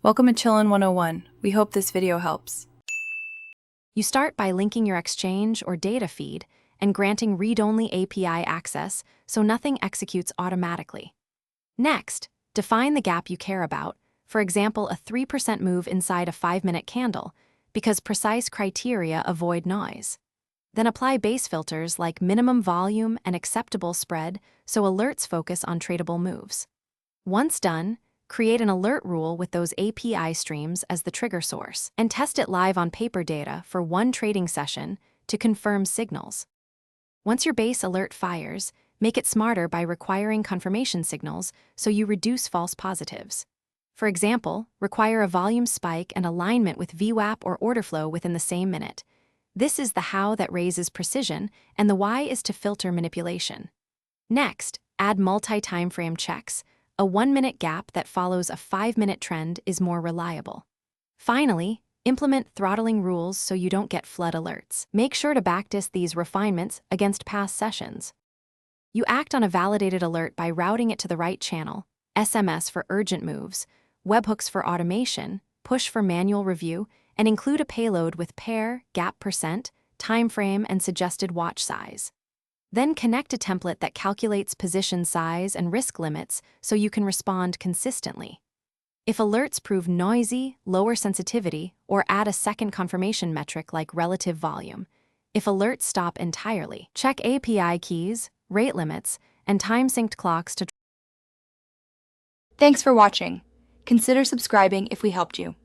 Welcome to Chillin' 101. We hope this video helps. You start by linking your Exchange or data feed and granting read-only API access so nothing executes automatically. Next, define the gap you care about, for example, a 3% move inside a 5-minute candle, because precise criteria avoid noise. Then apply base filters like minimum volume and acceptable spread so alerts focus on tradable moves. Once done, create an alert rule with those API streams as the trigger source, and test it live on paper data for one trading session to confirm signals. Once your base alert fires, make it smarter by requiring confirmation signals so you reduce false positives. For example, require a volume spike and alignment with VWAP or order flow within the same minute. This is the how that raises precision, and the why is to filter manipulation. Next, add multi-timeframe checks. A 1-minute gap that follows a 5-minute trend is more reliable. Finally, implement throttling rules so you don't get flood alerts. Make sure to backtest these refinements against past sessions. You act on a validated alert by routing it to the right channel, SMS for urgent moves, webhooks for automation, push for manual review, and include a payload with pair, gap percent, timeframe, and suggested watch size. Then connect a template that calculates position size and risk limits so you can respond consistently. If alerts prove noisy, lower sensitivity, or add a second confirmation metric like relative volume. If alerts stop entirely, check API keys, rate limits, and time-synced clocks to. Thanks for watching. Consider subscribing if we helped you.